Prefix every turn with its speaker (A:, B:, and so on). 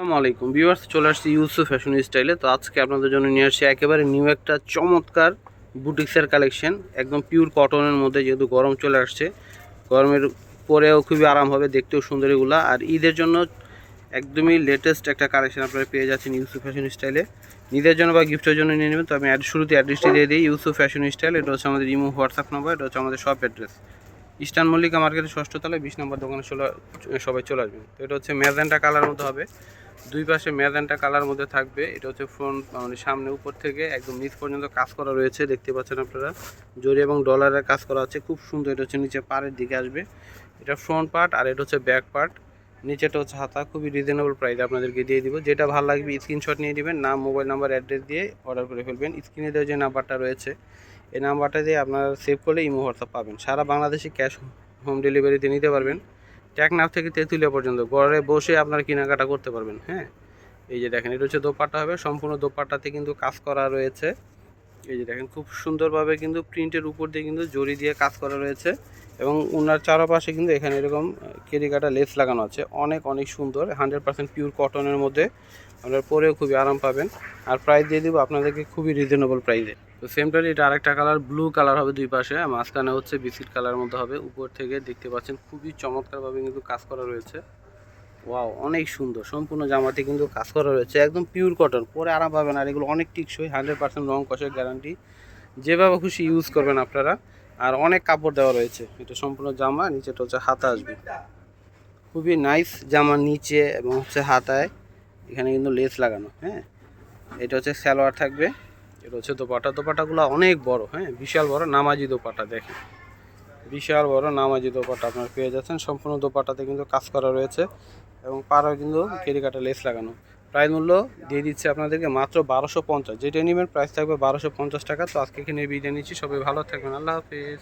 A: আসসালামু আলাইকুম ভিউয়ার্স, চলে আসছি ইউসুফ ফ্যাশন স্টাইলে। তো আজকে আপনাদের জন্য নিয়ে আসছি একেবারে নিউ একটা চমৎকার বুটিক্সের কালেকশন, একদম পিওর কটনের মধ্যে। যেহেতু গরম চলে আসছে, গরমের পরেও খুবই আরাম হবে, দেখতেও সুন্দর এগুলা। আর ঈদের জন্য একদমই লেটেস্ট একটা কালেকশন আপনারা পেয়ে যাচ্ছেন ইউসুফ ফ্যাশন স্টাইলে। নিজের জন্য বা গিফটের জন্য নিয়ে নেবেন। তো আমি শুরুতে অ্যাড্রেসটি দিয়ে দিই, ইউসুফ ফ্যাশন স্টাইল। এটা হচ্ছে আমাদের ইমো হোয়াটসঅ্যাপ নাম্বার, এটা হচ্ছে আমাদের শপ অ্যাড্রেস, ইস্টার্ন মল্লিকা মার্কেটের 6ষ্ঠ তলায় 20 নম্বর দোকানে সবাই চলে আসবেন। তো এটা হচ্ছে ম্যাজেন্টা কালার মধ্যে হবে, দুই পাশে ম্যাজেন্টা কালার মধ্যে থাকবে। এটা হচ্ছে ফ্রন্ট, মানে সামনে উপর থেকে একদম নিচ পর্যন্ত কাজ করা রয়েছে, দেখতে পাচ্ছেন আপনারা। জরি এবং ডলারের কাজ করা আছে, খুব সুন্দর। এটা হচ্ছে নিচে পাড়ের দিকে আসবে, এটা ফ্রন্ট পার্ট, আর এটা হচ্ছে ব্যাক পার্ট। নিচেটা হচ্ছে হাতা, খুবই রিজনেবল প্রাইসে আপনাদেরকে দিয়ে দিব। যেটা ভালো লাগবে স্ক্রিনশট নিয়ে নেবেন, নাম, মোবাইল নাম্বার, অ্যাড্রেস দিয়ে অর্ডার করে ফেলবেন। স্ক্রিনে দেওয়া যে নাম্বারটা রয়েছে, এই নাম্বারটা দিয়ে আপনারা সেভ করলে ইমো হোয়াটসঅ্যাপ পাবেন। সারা বাংলাদেশে ক্যাশ হোম ডেলিভারিতে নিতে পারবেন। টেকনাফ থেকে তেঁতুলিয়া পর্যন্ত ঘরে বসে আপনারা কেনাকাটা করতে পারবেন। হ্যাঁ, এই যে দেখেন, এটা হচ্ছে দোপাট্টা হবে, সম্পূর্ণ দোপাট্টাতে কিন্তু কাজ করা রয়েছে। এই যে দেখেন, খুব সুন্দরভাবে কিন্তু প্রিন্টের উপর দিয়ে কিন্তু জরি দিয়ে কাজ করা রয়েছে, এবং ওনার চারপাশে কিন্তু এখানে এরকম কেরিকাটা লেস লাগানো আছে। অনেক অনেক সুন্দর, 100% পিওর কটনের মধ্যে। আপনারা পরেও খুবই আরাম পাবেন। আর প্রাইস দিয়ে দিব আপনাদেরকে খুবই রিজনেবল প্রাইসে। তো সেমটারই এটা আরেকটা কালার, ব্লু কালার হবে দুই পাশে, মাঝখানে হচ্ছে বিস্কিট কালার মধ্যে হবে। উপর থেকে দেখতে পাচ্ছেন খুবই চমৎকারভাবে কিন্তু কাজ করা রয়েছে। ওয়াও, অনেক সুন্দর। সম্পূর্ণ জামাতে কিন্তু কাজ করা রয়েছে, একদম পিওর কটন, পরে আরাম পাবেন। আর এগুলো অনেক টিকসই, 100% রং কষের গ্যারান্টি। যেভাবে খুশি ইউজ করবেন আপনারা। আর অনেক কাপড় দেওয়া রয়েছে, এটা সম্পূর্ণ জামা, নিচেটা হচ্ছে হাতা আসবে। খুবই নাইস জামা, নিচে এবং হচ্ছে হাতায় এখানে কিন্তু লেস লাগানো। হ্যাঁ, এটা হচ্ছে সালোয়ার থাকবে, এটা হচ্ছে দোপাটা। দোপাটাগুলো অনেক বড়, হ্যাঁ, বিশাল বড় নামাজি দোপাটা। দেখেন, বিশাল বড় নামাজি দোপাটা আপনারা পেয়ে যাচ্ছেন। সম্পূর্ণ দোপাটাতে কিন্তু কাজ করা রয়েছে, এবং পাড়াও কিন্তু কেরিকাটা লেস লাগানো। প্রাইস মূল্য দিয়ে দিচ্ছে আপনাদেরকে মাত্র 1250। যেটা নেবেন প্রাইস থাকবে 1250 টাকা। তো আজকে এখানে বিদায় নিচ্ছি, সবাই ভালো থাকবেন, আল্লাহ হাফিজ।